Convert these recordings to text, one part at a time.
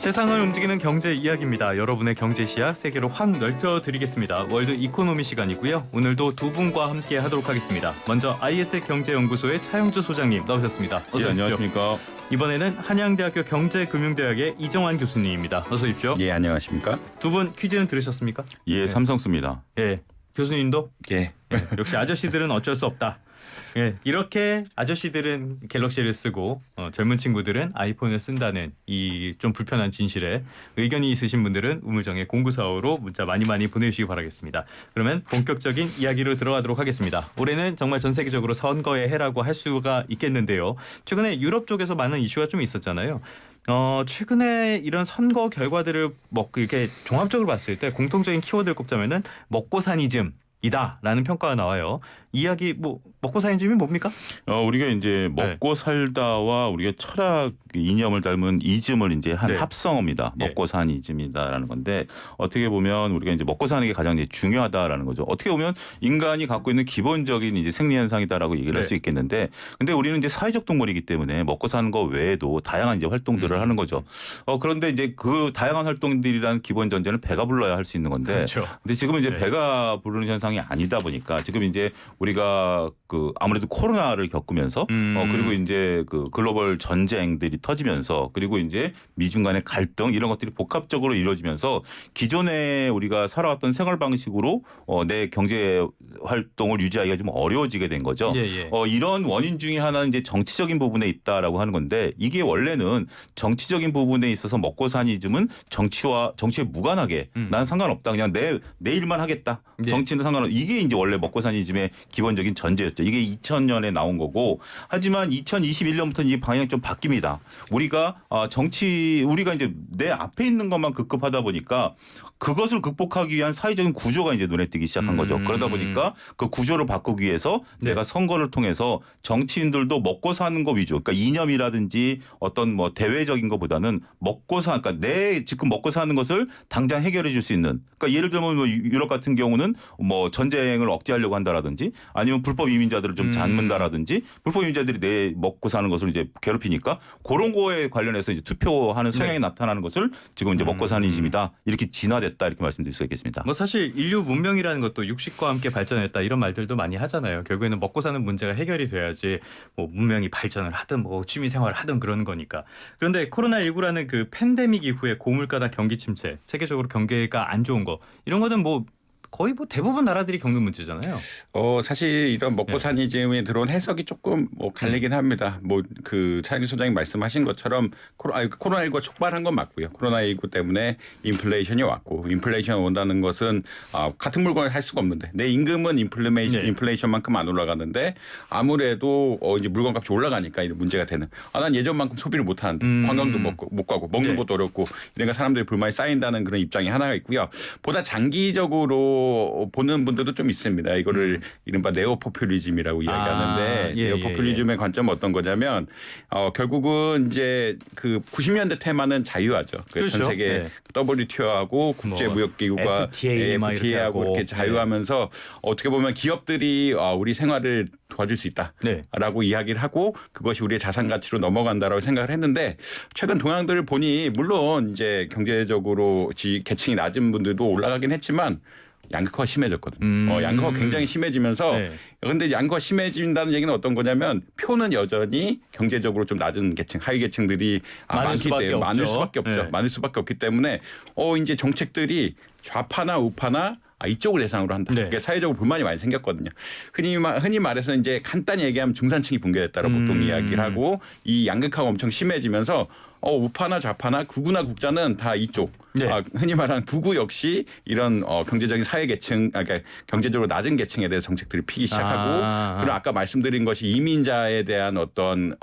세상을 움직이는 경제 이야기입니다. 여러분의 경제 시야 세계로 확 넓혀드리겠습니다. 월드 이코노미 시간이고요. 오늘도 두 분과 함께 하도록 하겠습니다. 먼저 IS 경제연구소의 차영주 소장님 나오셨습니다. 어서 오십시오. 안녕하십니까. 이번에는 한양대학교 경제금융대학의 이정환 교수님입니다. 어서 오십시오. 예, 안녕하십니까. 두 분 퀴즈는 들으셨습니까? 예, 삼성스입니다. 예, 교수님도? 예. 역시 아저씨들은 어쩔 수 없다. 예, 이렇게 아저씨들은 갤럭시를 쓰고 젊은 친구들은 아이폰을 쓴다는 이 좀 불편한 진실에 의견이 있으신 분들은 우물정의 0945로 문자 많이 보내주시기 바라겠습니다. 그러면 본격적인 이야기로 들어가도록 하겠습니다. 올해는 정말 전 세계적으로 선거의 해라고 할 수가 있겠는데요. 최근에 유럽 쪽에서 많은 이슈가 좀 있었잖아요. 최근에 이런 선거 결과들을 이렇게 종합적으로 봤을 때 공통적인 키워드를 꼽자면은 먹고사니즘이다라는 평가가 나와요. 이야기 먹고사니즘이 뭡니까? 우리가 이제 먹고 살다와 우리가 철학 이념을 닮은 이즘을 이제 한 합성어입니다. 먹고 사는 이즘이다라는 건데 어떻게 보면 우리가 이제 먹고 사는 게 가장 이제 중요하다라는 거죠. 어떻게 보면 인간이 갖고 있는 기본적인 이제 생리 현상이다라고 얘기를 할 수 있겠는데, 근데 우리는 이제 사회적 동물이기 때문에 먹고 사는 거 외에도 다양한 이제 활동들을 하는 거죠. 그런데 이제 그 다양한 활동들이란 기본 전제는 배가 불러야 할 수 있는 건데, 그렇죠. 근데 지금은 이제 배가 부르는 현상이 아니다 보니까 지금 이제 우리가 아무래도 코로나를 겪으면서 그리고 이제 글로벌 전쟁들이 터지면서 그리고 이제 미중 간의 갈등 이런 것들이 복합적으로 이루어지면서 기존에 우리가 살아왔던 생활 방식으로 내 경제 활동을 유지하기가 좀 어려워지게 된 거죠. 이런 원인 중에 하나는 이제 정치적인 부분에 있다라고 하는 건데, 이게 원래는 정치적인 부분에 있어서 먹고사니즘은 정치에 무관하게 난 상관없다. 그냥 내 일만 하겠다. 정치는 상관없다. 이게 이제 원래 먹고사니즘의 기본적인 전제였죠. 이게 2000년에 나온 거고, 하지만 2021년부터는 이 방향이 좀 바뀝니다. 우리가 이제 내 앞에 있는 것만 급급하다 보니까 그것을 극복하기 위한 사회적인 구조가 이제 눈에 띄기 시작한 거죠. 그러다 보니까 그 구조를 바꾸기 위해서 내가 선거를 통해서 정치인들도 먹고 사는 거 위주, 그러니까 이념이라든지 어떤 대외적인 것보다는 그러니까 내 지금 먹고 사는 것을 당장 해결해 줄 수 있는, 그러니까 예를 들면 유럽 같은 경우는 전쟁을 억제하려고 한다라든지 아니면 불법 이민자들을 좀 잡는다라든지 불법 이민자들이 내 먹고 사는 것을 이제 괴롭히니까 그런 거에 관련해서 이제 투표하는 성향이 나타나는 것을 지금 이제 먹고 사는 이즘이다, 이렇게 진화됐다, 이렇게 말씀드릴 수가 있겠습니다. 사실 인류 문명이라는 것도 육식과 함께 발전했다 이런 말들도 많이 하잖아요. 결국에는 먹고 사는 문제가 해결이 돼야지 문명이 발전을 하든 취미 생활을 하든 그러는 거니까. 그런데 코로나19라는 그 팬데믹 이후에 고물가나 경기 침체, 세계적으로 경기가 안 좋은 거, 이런 거는 거의 대부분 나라들이 겪는 문제잖아요. 사실 이런 먹고사니즘에 들어온 해석이 조금 갈리긴 합니다. 차영규 소장님 말씀하신 것처럼 코로나19가 촉발한 건 맞고요. 코로나19 때문에 인플레이션이 왔고, 인플레이션이 온다는 것은 같은 물건을 살 수가 없는데 내 임금은 인플레이션만큼 안 올라가는데 아무래도 이제 물건값이 올라가니까 이런 문제가 되는. 난 예전만큼 소비를 못 하는데 관광도 못 가고 먹는 것도 어렵고 이러니까 사람들이 불만이 쌓인다는 그런 입장이 하나가 있고요. 보다 장기적으로 보는 분들도 좀 있습니다. 이거를 이른바 네오포퓰리즘이라고 이야기하는데 네오포퓰리즘의 관점은 어떤 거냐면 결국은 이제 90년대 테마는 자유화죠. 그렇죠. 전 세계 WTO하고 국제무역기구가 FTA하고 이렇게 자유하면서 어떻게 보면 기업들이 우리 생활을 도와줄 수 있다라고 이야기를 하고 그것이 우리의 자산 가치로 넘어간다라고 생각을 했는데, 최근 동향들을 보니 물론 이제 경제적으로 계층이 낮은 분들도 올라가긴 했지만 양극화가 심해졌거든요. 양극화가 굉장히 심해지면서 그런데 양극화가 심해진다는 얘기는 어떤 거냐면 표는 여전히 경제적으로 좀 낮은 계층, 하위 계층들이 많을 수밖에 없죠. 많을 수밖에 없기 때문에 이제 정책들이 좌파나 우파나 이쪽을 대상으로 한다. 그러니까 사회적으로 불만이 많이 생겼거든요. 흔히 말해서 이제 간단히 얘기하면 중산층이 붕괴됐다라고 보통 이야기를 하고, 이 양극화가 엄청 심해지면서 우파나 좌파나 극우나 국자는 다 이쪽. 흔히 말하는 극우 역시 이런 경제적인 사회 계층, 그러니까 경제적으로 낮은 계층에 대해서 정책들을 피기 시작하고, 그리고 아까 말씀드린 것이 이민자에 대한 어떤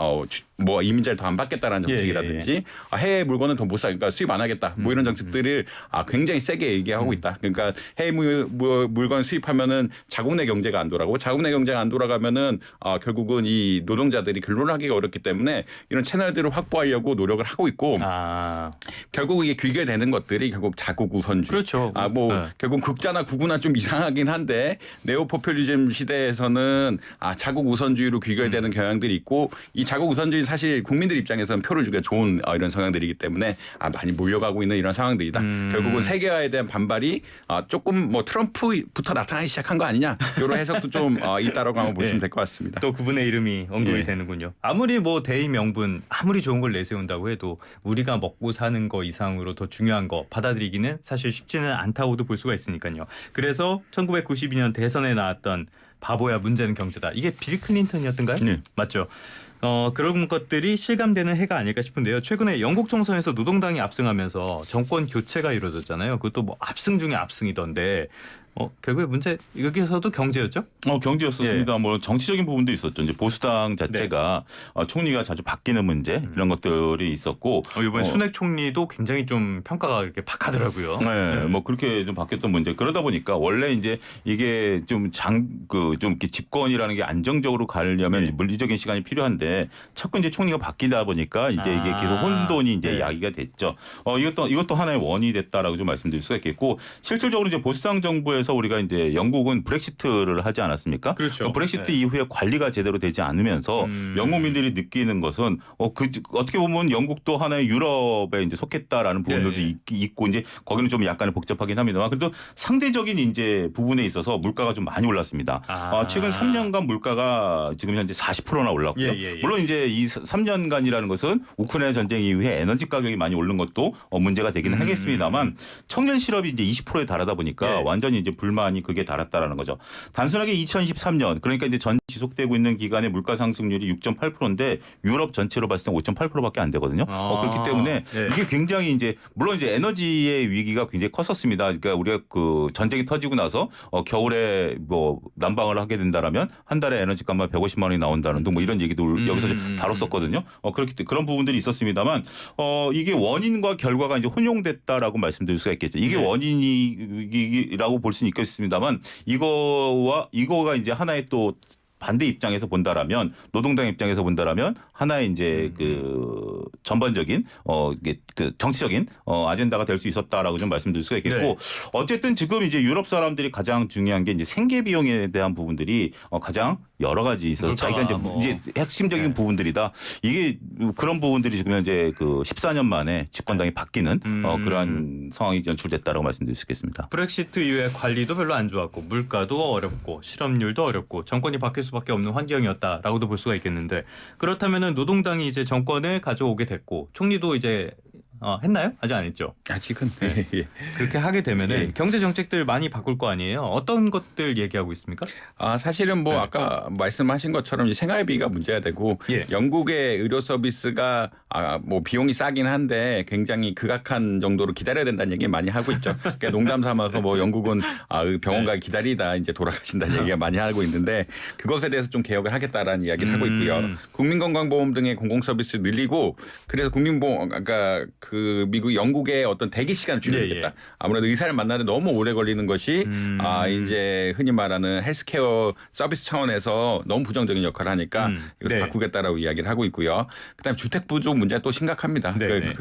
이민자를 더 안 받겠다라는 정책이라든지 해외 물건은 더 못 사, 그러니까 수입 안 하겠다, 이런 정책들을 굉장히 세게 얘기하고 있다. 그러니까 해외 물건 수입하면은 자국 내 경제가 안 돌아가고, 자국 내 경제가 안 돌아가면은 결국은 이 노동자들이 근로를 하기가 어렵기 때문에 이런 채널들을 확보하려고 노력을 하고 있고 결국 이게 귀결되는 것들이 결국 자국 우선주의. 그렇죠. 결국 극자나 구구나 좀 이상하긴 한데 네오포퓰리즘 시대에서는 자국 우선주의로 귀결되는 경향들이 있고 이 자국 우선주의 사실 국민들 입장에서는 표를 주기가 좋은 이런 성향들이기 때문에 많이 몰려가고 있는 이런 상황들이다. 결국은 세계화에 대한 반발이 조금 뭐 트럼프부터 나타나기 시작한 거 아니냐 이런 해석도 좀 있다라고 한번 보시면 될 것 같습니다. 또 그분의 이름이 언급이 되는군요. 아무리 뭐 대의 명분 아무리 좋은 걸 내세운다고 해도 우리가 먹고 사는 거 이상으로 더 중요한 거 받아들이기는 사실 쉽지는 않다고도 볼 수가 있으니까요. 그래서 1992년 대선에 나왔던 바보야 문제는 경제다. 이게 빌 클린턴이었던가요? 네. 맞죠. 그런 것들이 실감되는 해가 아닐까 싶은데요. 최근에 영국 총선에서 노동당이 압승하면서 정권 교체가 이루어졌잖아요. 그것도 뭐 압승 중에 압승이던데 결국에 문제 여기서도 경제였죠? 경제였습니다. 뭐 정치적인 부분도 있었죠. 이제 보수당 자체가 총리가 자주 바뀌는 문제 이런 것들이 있었고 이번에 순핵 총리도 굉장히 좀 평가가 이렇게 박하더라고요. 뭐 그렇게 좀 바뀌었던 문제. 그러다 보니까 원래 이제 이게 좀 이렇게 집권이라는 게 안정적으로 가려면 물리적인 시간이 필요한데 자꾸 이제 총리가 바뀌다 보니까 이제 이게 계속 혼돈이 이제 야기가 됐죠. 이것도 하나의 원인이 됐다라고 좀 말씀드릴 수가 있겠고 실질적으로 이제 보수당 정부에서 우리가 이제 영국은 브렉시트를 하지 않았습니까? 그렇죠. 그 브렉시트 이후에 관리가 제대로 되지 않으면서 영국민들이 느끼는 것은 어떻게 보면 영국도 하나의 유럽에 이제 속했다라는 부분들도 있고 이제 거기는 좀 약간의 복잡하긴 합니다만 그래도 상대적인 이제 부분에 있어서 물가가 좀 많이 올랐습니다. 최근 3년간 물가가 지금 현재 40%나 올랐고요. 물론 이제 이 3년간이라는 것은 우크라이나 전쟁 이후에 에너지 가격이 많이 오른 것도 문제가 되기는 하겠습니다만 청년 실업이 이제 20%에 달하다 보니까 완전히 이제 불만이 극에 달았다라는 거죠. 단순하게 2023년 그러니까 이제 전 지속되고 있는 기간의 물가 상승률이 6.8%인데 유럽 전체로 봤을 때 5.8%밖에 안 되거든요. 그렇기 때문에 이게 굉장히 이제 물론 이제 에너지의 위기가 굉장히 컸었습니다. 그러니까 우리가 그 전쟁이 터지고 나서 겨울에 뭐 난방을 하게 된다라면 한 달에 에너지값만 150만 원이 나온다는 등 뭐 이런 얘기도 여기서 좀 다뤘었거든요. 그런 부분들이 있었습니다만 이게 원인과 결과가 이제 혼용됐다라고 말씀드릴 수가 있겠죠. 이게 원인이라고 볼 수는 있겠습니다만 이거가 이제 하나의 또 반대 입장에서 본다라면 노동당 입장에서 본다라면 하나의 이제 그 전반적인 그 정치적인 아젠다가 될 수 있었다라고 좀 말씀드릴 수가 있겠고 어쨌든 지금 이제 유럽 사람들이 가장 중요한 게 이제 생계 비용에 대한 부분들이 가장 여러 가지 있어서 자기가 이제 핵심적인 부분들이다. 이게 그런 부분들이 지금 현재 그 14년 만에 집권당이 바뀌는 그러한 상황이 연출됐다라고 말씀드릴 수 있겠습니다. 브렉시트 이후에 관리도 별로 안 좋았고 물가도 어렵고 실업률도 어렵고 정권이 바뀔 수밖에 없는 환경이었다라고도 볼 수가 있겠는데 그렇다면은 노동당이 이제 정권을 가져오게 됐고 총리도 이제 했나요? 아직 안 했죠. 아직은 그렇게 하게 되면은 경제 정책들 많이 바꿀 거 아니에요. 어떤 것들 얘기하고 있습니까? 사실은 뭐 아까 말씀하신 것처럼 이제 생활비가 문제가 되고 영국의 의료 서비스가 뭐 비용이 싸긴 한데 굉장히 극악한 정도로 기다려야 된다는 얘기 많이 하고 있죠. 그러니까 농담 삼아서 뭐 영국은 병원 가기 기다리다 이제 돌아가신다는 얘기가 많이 하고 있는데 그것에 대해서 좀 개혁을 하겠다라는 이야기를 하고 있고요. 국민건강보험 등의 공공 서비스 늘리고 그래서 국민보험 그러니까 그 미국 영국의 어떤 대기 시간을 줄이겠다. 아무래도 의사를 만나는데 너무 오래 걸리는 것이 이제 흔히 말하는 헬스케어 서비스 차원에서 너무 부정적인 역할을 하니까 이것을 바꾸겠다라고 이야기를 하고 있고요. 그다음에 주택 부족 문제가 또 심각합니다.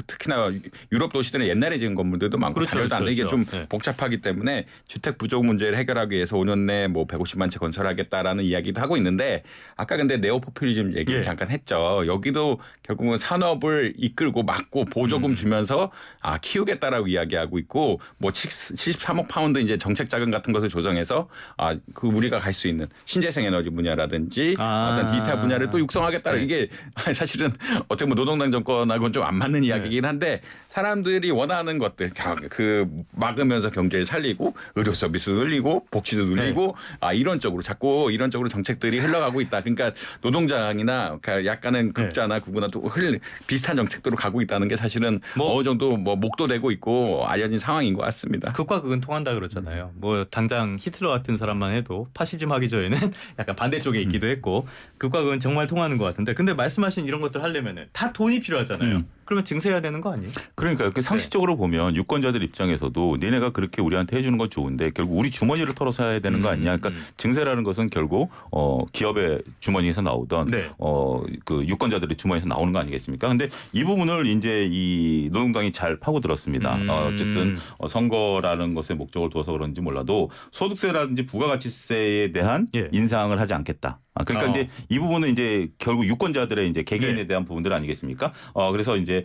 특히나 유럽 도시들은 옛날에 지은 건물들도 많고 다르다 않는 이게 좀 복잡하기 때문에 주택 부족 문제를 해결하기 위해서 5년 내에 뭐 150만 채 건설하겠다라는 이야기도 하고 있는데 아까 근데 네오포퓰리즘 얘기를 잠깐 했죠. 여기도 결국은 산업을 이끌고 막고 보조금 주면서 키우겠다라고 이야기하고 있고 뭐 73억 파운드 이제 정책 자금 같은 것을 조정해서 그 우리가 갈 수 있는 신재생 에너지 분야라든지 어떤 디지털 분야를 또 육성하겠다. 이게 사실은 어떻게 보면 노동당 정권하고는 좀 안 맞는 이야기이긴 한데 사람들이 원하는 것들 그 막으면서 경제를 살리고 의료 서비스 늘리고 복지도 늘리고 이런 쪽으로 자꾸 이런 쪽으로 정책들이 흘러가고 있다. 그러니까 노동당이나 약간은 극자나 구구나 또 비슷한 정책도로 가고 있다는 게 사실은 어느 정도 뭐 목도되고 있고 알려진 상황인 것 같습니다. 극과 극은 통한다 그러잖아요. 뭐 당장 히틀러 같은 사람만 해도 파시즘 하기 전에는 약간 반대쪽에 있기도 했고 극과 극은 정말 통하는 것 같은데 근데 말씀하신 이런 것들 하려면은 다 돈이 필요하잖아요. 그러면 증세해야 되는 거 아니에요? 그러니까 이렇게 상식적으로 보면 유권자들 입장에서도 니네가 그렇게 우리한테 해주는 건 좋은데 결국 우리 주머니를 털어서 해야 되는 거 아니냐. 그러니까 증세라는 것은 결국 기업의 주머니에서 나오던 네. 그 유권자들의 주머니에서 나오는 거 아니겠습니까? 근데 이 부분을 이제 이 노동당이 잘 파고들었습니다. 어쨌든 선거라는 것의 목적을 두어서 그런지 몰라도 소득세라든지 부가가치세에 대한 예. 인상을 하지 않겠다. 그러니까 이제 이 부분은 이제 결국 유권자들의 이제 개개인에 대한 부분들 아니겠습니까? 그래서 이제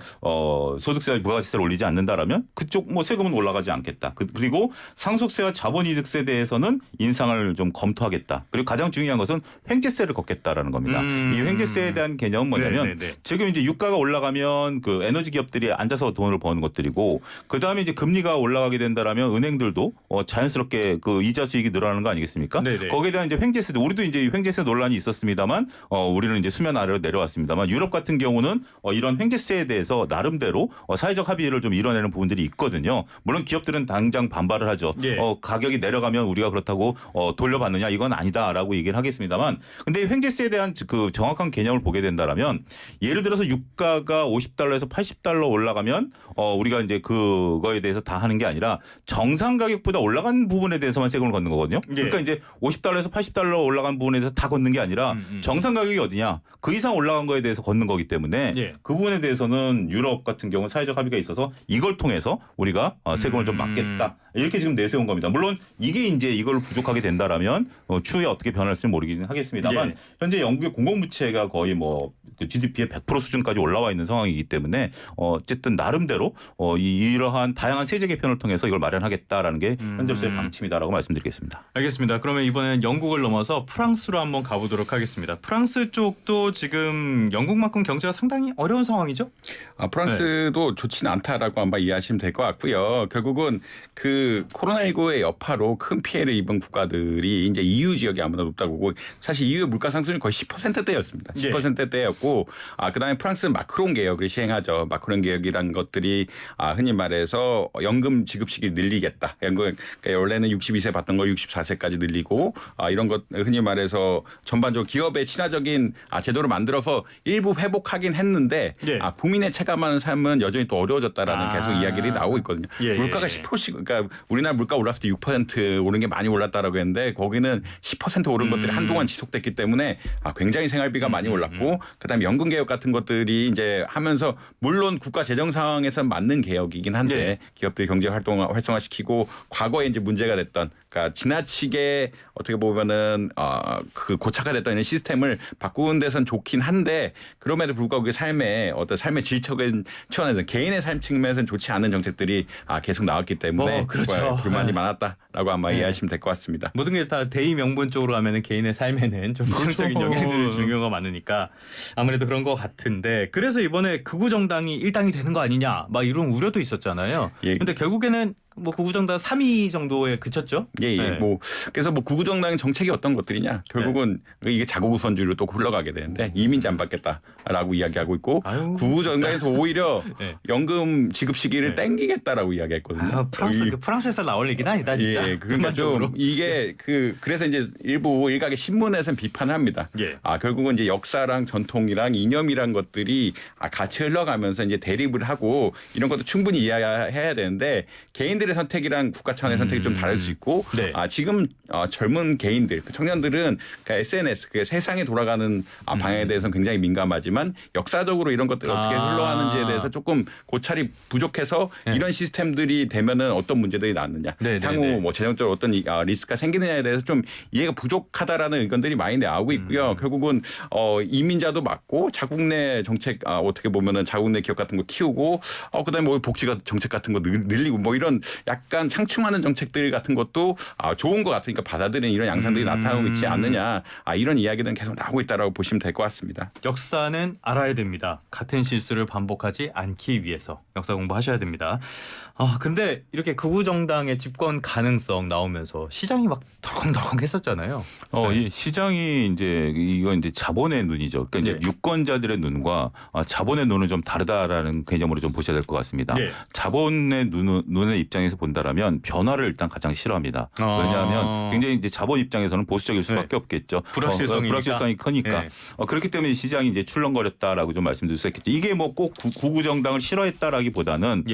소득세와 부가가치세를 올리지 않는다라면 그쪽 뭐 세금은 올라가지 않겠다. 그리고 상속세와 자본이득세에 대해서는 인상을 좀 검토하겠다. 그리고 가장 중요한 것은 횡재세를 걷겠다라는 겁니다. 이 횡재세에 대한 개념은 뭐냐면 지금 이제 유가가 올라가면 그 에너지 기업들이 앉아서 돈을 버는 것들이고 그 다음에 이제 금리가 올라가게 된다라면 은행들도 자연스럽게 그 이자 수익이 늘어나는 거 아니겠습니까? 네네. 거기에 대한 이제 횡재세도 우리도 이제 횡재세 논란이 있었습니다만 우리는 이제 수면 아래로 내려왔습니다만 유럽 같은 경우는 이런 횡재세에 대해서 나름대로 사회적 합의를 좀 이뤄내는 부분들이 있거든요. 물론 기업들은 당장 반발을 하죠. 예. 가격이 내려가면 우리가 그렇다고 돌려받느냐 이건 아니다라고 얘기를 하겠습니다만 근데 횡재세에 대한 그 정확한 개념을 보게 된다라면 예를 들어서 유가가 $50에서 $80 올라가면 우리가 이제 그거에 대해서 다 하는 게 아니라 정상 가격보다 올라간 부분에 대해서만 세금을 걷는 거거든요. 예. 그러니까 이제 $50에서 $80 올라간 부분에 대해서 다 걷는 게 아니라 정상 가격이 어디냐 그 이상 올라간 거에 대해서 걷는 거기 때문에 예. 그 부분에 대해서는 유럽 같은 경우는 사회적 합의가 있어서 이걸 통해서 우리가 세금을 좀 막겠다 이렇게 지금 내세운 겁니다. 물론 이게 이제 이걸 부족하게 된다라면 추후에 어떻게 변할지 모르긴 하겠습니다만 예. 현재 영국의 공공부채가 거의 뭐 그 GDP의 100% 수준까지 올라와 있는 상황이기 때문에 어쨌든 나름대로 이러한 다양한 세제 개편을 통해서 이걸 마련하겠다라는 게 현재로서의 방침이다라고 말씀드리겠습니다. 알겠습니다. 그러면 이번엔 영국을 넘어서 프랑스로 한번 가보도록 하겠습니다. 프랑스 쪽도 지금 영국만큼 경제가 상당히 어려운 상황이죠? 프랑스도 좋지는 않다라고 아마 이해하시면 될 것 같고요. 결국은 그 코로나19의 여파로 큰 피해를 입은 국가들이 이제 EU 지역이 아무나 높다고 보고 사실 EU 물가 상승률이 거의 10%대였습니다. 10%대였고 그다음에 프랑스는 마크롱 개혁을 시행하죠. 마크롱 개혁이란 것들이 흔히 말해서 연금 지급 시기를 늘리겠다. 그러니까 원래는 62세 받던 걸 64세까지 늘리고 이런 것 흔히 말해서 전반적으로 기업에 친화적인 제도를 만들어서 일부 회복하긴 했는데 예. 국민의 체감하는 삶은 여전히 또 어려워졌다라는 계속 이야기들이 나오고 있거든요. 예, 물가가 10%씩 그러니까 우리나라 물가 올랐을 때 6% 오른 게 많이 올랐다라고 했는데 거기는 10% 오른 것들이 한동안 지속됐기 때문에 굉장히 생활비가 많이 올랐고 그다음에 연금 개혁 같은 것들이 이제 하면서 물론 국가 재정 상황에서 맞는 개혁이긴 한데 예. 기업들이 경제 활성화시키고 과거에 이제 문제가 됐던 그러니까 지나치게 어떻게 보면은 그 고착화 됐던 이런 시스템을 바꾸는 데선 좋긴 한데 그럼에도 불구하고 삶의 어떤 삶의 질적인 차원에서 개인의 삶 측면에서는 좋지 않은 정책들이 계속 나왔기 때문에 그렇죠. 불만이 많았다라고 아마 이해하시면 될 것 같습니다. 모든 게 다 대의 명분 쪽으로 가면은 개인의 삶에는 좀 부정적인 영향들을 주는 경우가 많으니까 아무래도 그런 것 같은데 그래서 이번에 극우 정당이 일당이 되는 거 아니냐 막 이런 우려도 있었잖아요. 예. 근데 결국에는 뭐 극우 정당 3위 정도에 그쳤죠. 예. 네. 뭐 그래서 뭐 극우 정당의 정책이 어떤 것들이냐 결국은 이게 자국 우선주의로 또 흘러가게 되는데 이민자 안 받겠다라고 이야기하고 있고 극우 정당에서 오히려 네. 연금 지급 시기를 땡기겠다라고 이야기했거든요. 프랑스에서 나올 얘기는 아니다 진짜. 예, 그러니까 좀 이게 그래서 이제 일부 일각의 신문에서는 비판을 합니다. 예. 결국은 이제 역사랑 전통이랑 이념이란 것들이 같이 흘러가면서 이제 대립을 하고 이런 것도 충분히 이해해야 되는데 개인들의 선택이랑 국가 차원의 선택이 좀 다를 수 있고 네. 지금 젊은 개인들 청년들은 그러니까 SNS 세상에 돌아가는 방향에 대해서는 굉장히 민감하지만 역사적으로 이런 것들이 어떻게 흘러가는지에 대해서 조금 고찰이 부족해서 이런 시스템들이 되면은 어떤 문제들이 나왔느냐 향후 뭐 재정적으로 어떤 리스크가 생기느냐에 대해서 좀 이해가 부족하다라는 의견들이 많이 나오고 있고요. 결국은 이민자도 맞고 자국 내 정책 어떻게 보면은 자국 내 기업 같은 거 키우고 그다음에 뭐 복지가 정책 같은 거 늘리고 뭐 이런 약간 상충하는 정책들 같은 것도 좋은 것 같으니까 받아들이는 이런 양상들이 나타나고 있지 않느냐 이런 이야기들은 계속 나오고 있다라고 보시면 될 것 같습니다. 역사는 알아야 됩니다. 같은 실수를 반복하지 않기 위해서 역사 공부하셔야 됩니다. 근데 이렇게 극우 정당의 집권 가능성 나오면서 시장이 막 덜컹덜컹했었잖아요. 이 시장이 이건 자본의 눈이죠. 그러니까 이제 유권자들의 눈과 자본의 눈은 좀 다르다라는 개념으로 좀 보셔야 될 것 같습니다. 자본의 눈의 입장에 입장에서 본다라면 변화를 일단 가장 싫어합니다. 왜냐하면 굉장히 이제 자본 입장에서는 보수적일 수밖에 없겠죠. 불확실성이 크니까. 네. 그렇기 때문에 시장이 이제 출렁거렸다라고 좀 말씀드릴 수 있겠죠. 이게 뭐 꼭 구구 정당을 싫어했다라기보다는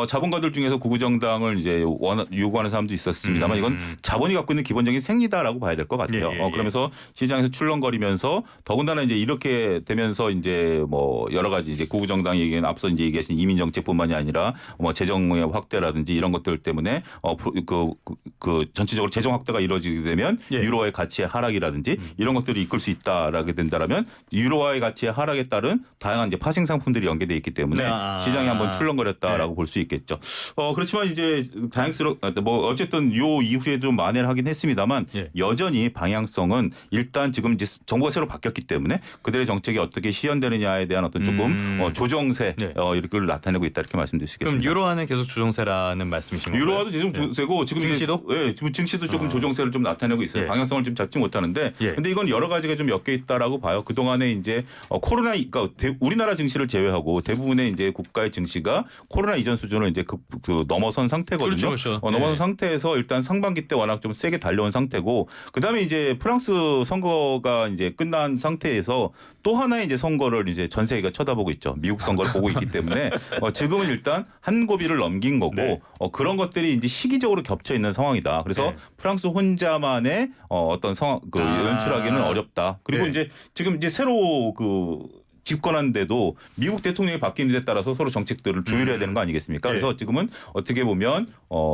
자본가들 중에서 구구 정당을 이제 요구하는 사람도 있었습니다만 이건 자본이 갖고 있는 기본적인 생리다라고 봐야 될 것 같아요. 그러면서 시장에서 출렁거리면서 더군다나 이제 이렇게 되면서 이제 뭐 여러 가지 이제 구구 정당이 얘기한 앞서 이제 얘기하신 이민 정책뿐만이 아니라 뭐 재정의 확대라든지 이런 것들 때문에 그 전체적으로 재정 확대가 이루어지게 되면 유로화의 가치의 하락이라든지 이런 것들이 이끌 수 있다라게 된다라면 유로화의 가치의 하락에 따른 다양한 이제 파생 상품들이 연계돼 있기 때문에 시장이 한번 출렁거렸다라고 볼 수 있겠죠. 그렇지만 이제 뭐 어쨌든 요 이후에 좀 만회를 하긴 했습니다만 여전히 방향성은 일단 지금 이제 정부가 새로 바뀌었기 때문에 그들의 정책이 어떻게 시연되느냐에 대한 어떤 조금 조정세 이렇게 나타내고 있다 이렇게 말씀드릴 수 있겠습니다. 그럼 유로화는 계속 조정세라는 말씀이신 건가요? 유로화도 지금 조정세고 지금 증시도? 지금 증시도 조금 조정세를 좀 나타내고 있어요. 방향성을 좀 잡지 못하는데 근데 이건 여러 가지가 좀 엮여 있다라고 봐요. 그 동안에 이제 그러니까 우리나라 증시를 제외하고 대부분의 이제 국가의 증시가 코로나 이전 수준을 이제 그 넘어선 상태거든요. 그렇죠. 넘어선 상태에서 일단 상반기 때 워낙 좀 세게 달려온 상태고 그다음에 이제 프랑스 선거가 이제 끝난 상태에서 또 하나의 이제 선거를 이제 전 세계가 쳐다보고 있죠. 미국 선거를 보고 있기 때문에 지금은 일단 한 고비를 넘긴 거고 그런 것들이 이제 시기적으로 겹쳐 있는 상황이다. 그래서 프랑스 혼자만의 어떤 상황 연출하기는 어렵다. 그리고 이제 지금 이제 새로 집권한데도 미국 대통령이 바뀌는 데 따라서 서로 정책들을 조율해야 되는 거 아니겠습니까? 그래서 지금은 어떻게 보면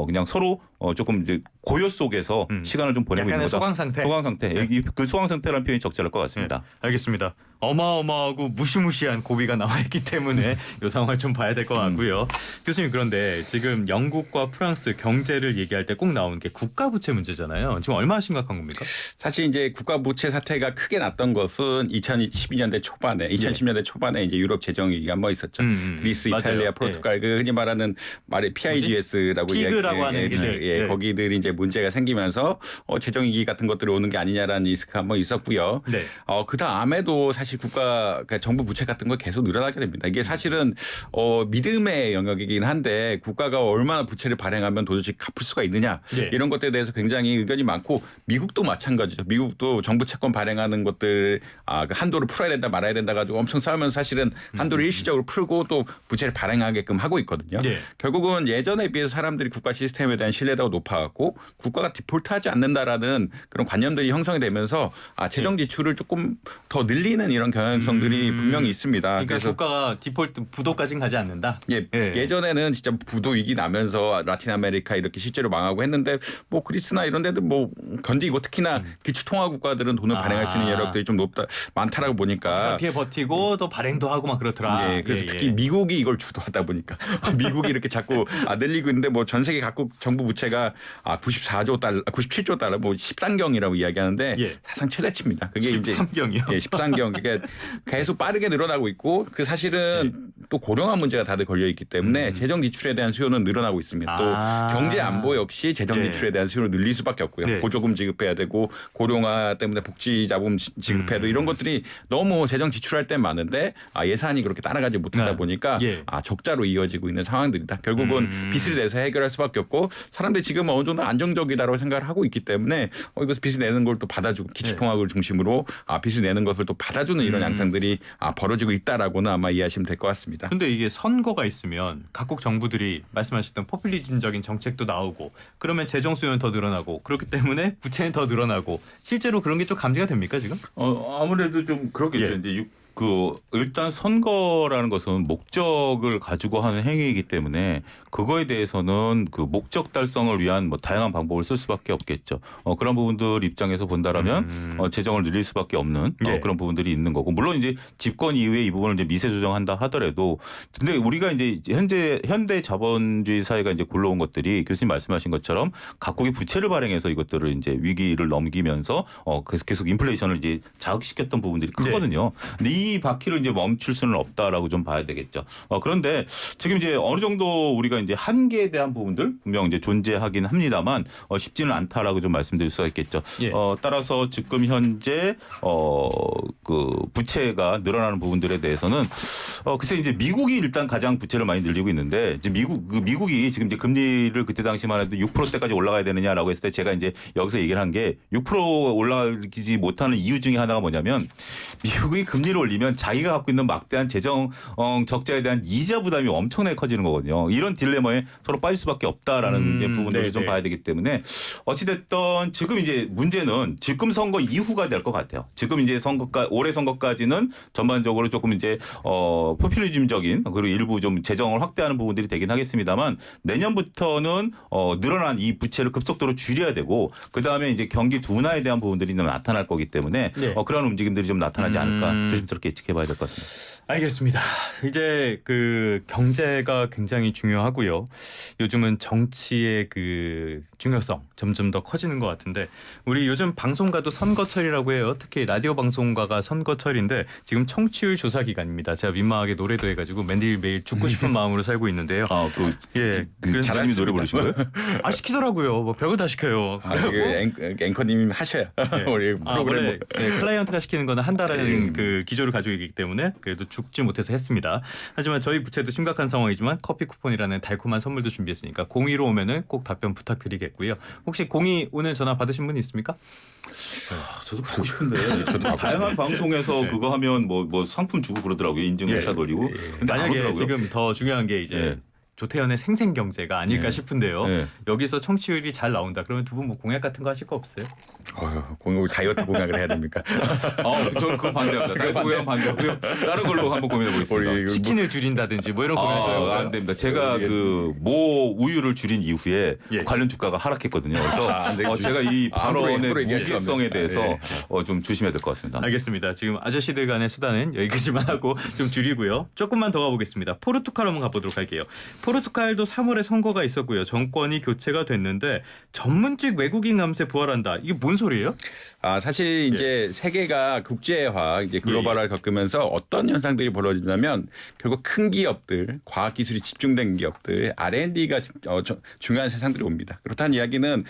그냥 서로 조금 이제 고요 속에서 시간을 좀 보내고 있는 거다. 소강 상태. 소강 상태. 그 소강 상태라는 표현이 적절할 것 같습니다. 알겠습니다. 어마어마하고 무시무시한 고비가 나와 있기 때문에 이 상황을 좀 봐야 될 것 같고요. 교수님 그런데 지금 영국과 프랑스 경제를 얘기할 때 꼭 나오는 게 국가 부채 문제잖아요. 지금 얼마나 심각한 겁니까? 사실 이제 국가 부채 사태가 크게 났던 것은 2012년대 초반에 2010년대 초반에 이제 유럽 재정 위기가 한번 있었죠. 그리스, 이탈리아, 포르투갈 그 흔히 말하는 PIGS라고 피그라고 하는 게 거기들이 이제 문제가 생기면서 재정 위기 같은 것들이 오는 게 아니냐라는 리스크가 한번 있었고요. 그 다음에도 사실 그러니까 정부 부채 같은 거 계속 늘어나게 됩니다. 이게 사실은 믿음의 영역이긴 한데 국가가 얼마나 부채를 발행하면 도대체 갚을 수가 있느냐 이런 것들에 대해서 굉장히 의견이 많고 미국도 마찬가지죠. 미국도 정부 채권 발행하는 것들 그 한도를 풀어야 된다 말아야 된다 가지고 엄청 싸우면서 사실은 한도를 일시적으로 풀고 또 부채를 발행하게끔 하고 있거든요. 결국은 예전에 비해서 사람들이 국가 시스템에 대한 신뢰도가 높아갖고 국가가 디폴트하지 않는다라는 그런 관념들이 형성이 되면서 재정 지출을 조금 더 늘리는 이런 경향성들이 분명히 있습니다. 그러니까 그래서 국가가 디폴트 부도까지는 가지 않는다. 예전에는 진짜 부도 위기 나면서 라틴 아메리카 이렇게 실제로 망하고 했는데 뭐 그리스나 이런 데도 뭐 견디고 특히나 기초통화 국가들은 돈을 발행할 수 있는 여력들이 좀 많다라고 보니까 어떻게 버티고 또 발행도 하고 막 그렇더라. 그래서 특히 미국이 이걸 주도하다 보니까 미국이 이렇게 자꾸 늘리고 있는데 뭐 전 세계 각국 정부 부채가 94조 달러, 97조 달러, 뭐 13경이라고 이야기하는데 사상 최대치입니다. 그게 13경이요? 13경. 그러니까 계속 빠르게 늘어나고 있고 그 사실은 또 고령화 문제가 다들 걸려 있기 때문에 재정 지출에 대한 수요는 늘어나고 있습니다. 또 경제 안보 역시 재정 지출에 대한 수요를 늘릴 수밖에 없고요. 보조금 지급해야 되고 고령화 때문에 복지 자금 지급해야 되고 이런 것들이 너무 재정 지출할 때 많은데 예산이 그렇게 따라가지 못하다 보니까 적자로 이어지고 있는 상황들이다. 결국은 빚을 내서 해결할 수밖에 없고 사람들이 지금 어느 정도 안정적이다라고 생각을 하고 있기 때문에 이것을 빚을 내는 걸 또 받아주고 기초통화를 중심으로 빚을 내는 것을 또 받아주는 이런 양상들이 벌어지고 있다라고는 아마 이해하시면 될 것 같습니다. 근데 이게 선거가 있으면 각국 정부들이 말씀하셨던 포퓰리즘적인 정책도 나오고 그러면 재정 수요는 더 늘어나고 그렇기 때문에 부채는 더 늘어나고 실제로 그런 게 좀 감지가 됩니까 지금? 아무래도 좀 그렇겠죠. 이제 일단 선거라는 것은 목적을 가지고 하는 행위이기 때문에 그거에 대해서는 그 목적 달성을 위한 뭐 다양한 방법을 쓸 수밖에 없겠죠. 그런 부분들 입장에서 본다라면 재정을 늘릴 수밖에 없는 그런 부분들이 있는 거고 물론 이제 집권 이후에 이 부분을 이제 미세 조정한다 하더라도 근데 우리가 이제 현대 자본주의 사회가 이제 굴러온 것들이 교수님 말씀하신 것처럼 각국이 부채를 발행해서 이것들을 이제 위기를 넘기면서 계속 인플레이션을 이제 자극시켰던 부분들이 크거든요. 근데 이 이 바퀴를 이제 멈출 수는 없다라고 좀 봐야 되겠죠. 그런데 지금 이제 어느 정도 우리가 이제 한계에 대한 부분들 분명 이제 존재하긴 합니다만 쉽지는 않다라고 좀 말씀드릴 수가 있겠죠. 예. 따라서 지금 현재 그 부채가 늘어나는 부분들에 대해서는 글쎄 이제 미국이 일단 가장 부채를 많이 늘리고 있는데 이제 미국이 지금 이제 금리를 그때 당시만 해도 6%대까지 올라가야 되느냐라고 했을 때 제가 이제 여기서 얘기를 한 게 6% 올라가지 못하는 이유 중에 하나가 뭐냐면 미국이 금리를 올리면 자기가 갖고 있는 막대한 재정 적자에 대한 이자 부담이 엄청나게 커지는 거거든요. 이런 딜레마에 서로 빠질 수밖에 없다라는 이제 부분들을 좀 봐야 되기 때문에 어찌됐든 지금 이제 문제는 지금 선거 이후가 될 것 같아요. 지금 이제 올해 선거까지는 전반적으로 조금 이제 포퓰리즘적인 그리고 일부 좀 재정을 확대하는 부분들이 되긴 하겠습니다만 내년부터는 늘어난 이 부채를 급속도로 줄여야 되고 그 다음에 이제 경기 둔화에 대한 부분들이 좀 나타날 거기 때문에 네. 그런 움직임들이 좀 나타나지 않을까 조심스럽게 지켜봐야 될 것 같습니다. 알겠습니다. 이제 그 경제가 굉장히 중요하고요. 요즘은 정치의 그 중요성 점점 더 커지는 것 같은데 우리 요즘 방송가도 선거철이라고 해요. 특히 라디오 방송가가 선거철인데 지금 청취율 조사 기간입니다. 제가 민망하게 노래도 해가지고 매일 죽고 싶은 마음으로 살고 있는데요. 그 잘하는 노래 부르신 거예요? 시키더라고요. 뭐 별거 다 시켜요. 앵커님이 하셔야 우리 프로그램 원래 클라이언트가 시키는 거는 한다라는 그 기조를 가지고 있기 때문에 그래도 죽지 못해서 했습니다. 하지만 저희 부채도 심각한 상황이지만 커피 쿠폰이라는 달콤한 선물도 준비했으니까 02로 오면은 꼭 답변 부탁드리겠고요. 혹시 02 오늘 전화 받으신 분 있습니까? 저도 보고 싶은데 저도 다양한 방송에서 그거 하면 뭐 상품 주고 그러더라고요. 인증샷 올리고. 근데 만약에 지금 더 중요한 게 이제 조태현의 생생경제가 아닐까 싶은데요. 여기서 청취율이 잘 나온다. 그러면 두 분 뭐 공약 같은 거 하실 거 없어요? 공약을 다이어트 공약을 해야 됩니까? 저는 그거 반대합니다. 다이어트 공약은 반대하고요. 다른 걸로 한번 고민해 보겠습니다. 치킨을 줄인다든지 뭐 이런 고민을 안 됩니다. 제가 그 모 우유를 줄인 이후에 관련 주가가 하락했거든요. 그래서 제가 이 발언의 무기성에 대해서 좀 조심해야 될 것 같습니다. 알겠습니다. 지금 아저씨들 간의 수다는 여기까지만 하고 좀 줄이고요. 조금만 더 가보겠습니다. 포르투갈 한번 가보도록 할게요. 포르투갈도 3월에 선거가 있었고요. 정권이 교체가 됐는데 전문직 외국인 감세 부활한다. 이게 뭔 소리예요? 사실 이제 세계가 국제화, 이제 글로벌화를 겪으면서 어떤 현상들이 벌어지냐면 결국 큰 기업들, 과학 기술이 집중된 기업들, R&D가 중요한 세상들이 옵니다. 그렇다는 이야기는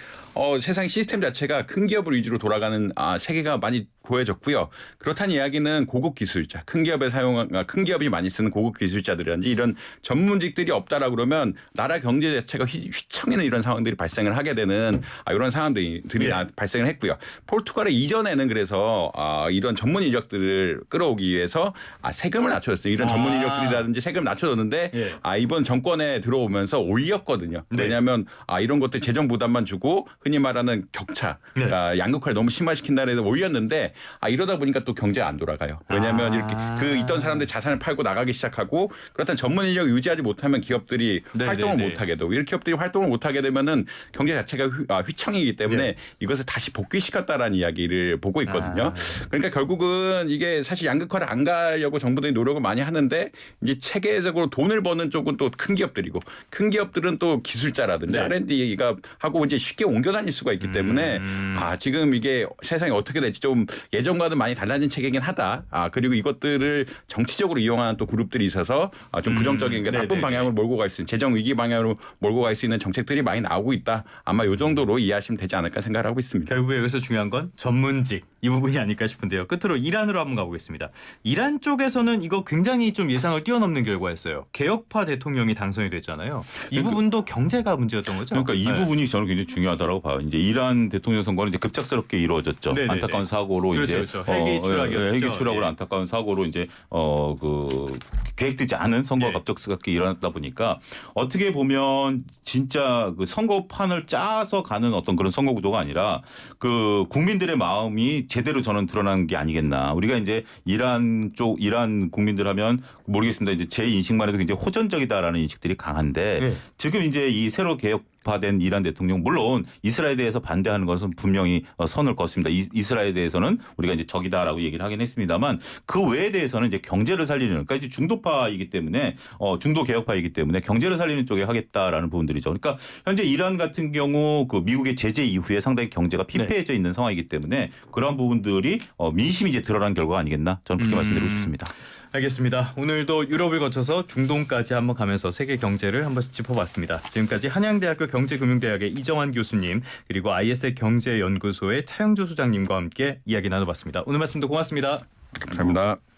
세상 시스템 자체가 큰 기업을 위주로 돌아가는 세계가 많이 고해졌고요. 그렇다는 이야기는 고급 기술자, 큰 기업이 많이 쓰는 고급 기술자들이란지 이런 전문직들이 없다라고 그러면 나라 경제 자체가 휘청이는 이런 상황들이 발생을 하게 되는 이런 상황들이 발생을 했고요. 포르투갈의 이전에는 그래서 이런 전문 인력들을 끌어오기 위해서 세금을 낮춰줬어요. 이런 전문 인력들이라든지 세금을 낮춰줬는데 이번 정권에 들어오면서 올렸거든요. 왜냐하면 이런 것들 재정 부담만 주고 흔히 말하는 격차, 그러니까 양극화를 너무 심화시킨다는 해서 올렸는데 이러다 보니까 또 경제가 안 돌아가요. 왜냐하면 이렇게 있던 사람들 자산을 팔고 나가기 시작하고 그렇다면 전문 인력을 유지하지 못하면 기업들이 활동을 못하게 되고 이렇게 기업들이 활동을 못하게 되면은 경제 자체가 휘청이기 때문에 이것을 다시 복귀시켰다라는 이야기를 보고 있거든요. 그러니까 결국은 이게 사실 양극화를 안 가려고 정부들이 노력을 많이 하는데 이제 체계적으로 돈을 버는 쪽은 또 큰 기업들이고 큰 기업들은 또 기술자라든지 R&D가 하고 이제 쉽게 옮겨 다닐 수가 있기 때문에 지금 이게 세상이 어떻게 될지 좀 예전과는 많이 달라진 체계이긴 하다. 그리고 이것들을 정치적으로 이용하는 또 그룹들이 있어서 좀 부정적인 나쁜 방향으로 몰고 갈 수 있는 재정 위기 방향으로 몰고 갈 수 있는 정책들이 많이 나오고 있다. 아마 이 정도로 이해하시면 되지 않을까 생각을 하고 있습니다. 결국에 여기서 중요한 건 전문직 이 부분이 아닐까 싶은데요. 끝으로 이란으로 한번 가보겠습니다. 이란 쪽에서는 이거 굉장히 좀 예상을 뛰어넘는 결과였어요. 개혁파 대통령이 당선이 됐잖아요. 이 부분도 경제가 문제였던 거죠. 그러니까 이 부분이 저는 굉장히 중요하다고 봐요. 이제 이란 대통령 선거는 이제 급작스럽게 이루어졌죠. 안타까운 사고로 이제 헬기 추락으로 안타까운 사고로 이제 그 계획되지 않은 선거가 갑작스럽게 일어났다 보니까 어떻게 보면 진짜 그 선거판을 짜서 가는 어떤 그런 선거 구도가 아니라 그 국민들의 마음이 제대로 저는 드러난 게 아니겠나. 우리가 이제 이란 국민들 하면 모르겠습니다. 이제 제 인식만 해도 굉장히 호전적이다라는 인식들이 강한데 지금 이제 이 새로 좌파된 이란 대통령 물론 이스라엘에 대해서 반대하는 것은 분명히 선을 걷습니다. 이스라엘에 대해서는 우리가 이제 적이다라고 얘기를 하긴 했습니다만 그 외에 대해서는 이제 경제를 살리는 그러니까 이제 중도파이기 때문에 중도 개혁파이기 때문에 경제를 살리는 쪽에 하겠다라는 부분들이죠. 그러니까 현재 이란 같은 경우 그 미국의 제재 이후에 상당히 경제가 피폐해져 있는 상황이기 때문에 그러한 부분들이 민심이 이제 드러난 결과가 아니겠나 저는 그렇게 말씀드리고 싶습니다. 알겠습니다. 오늘도 유럽을 거쳐서 중동까지 한번 가면서 세계 경제를 한번 짚어봤습니다. 지금까지 한양대학교 경제금융대학의 이정환 교수님 그리고 IS의 경제연구소의 차영주 소장님과 함께 이야기 나눠봤습니다. 오늘 말씀도 고맙습니다. 감사합니다.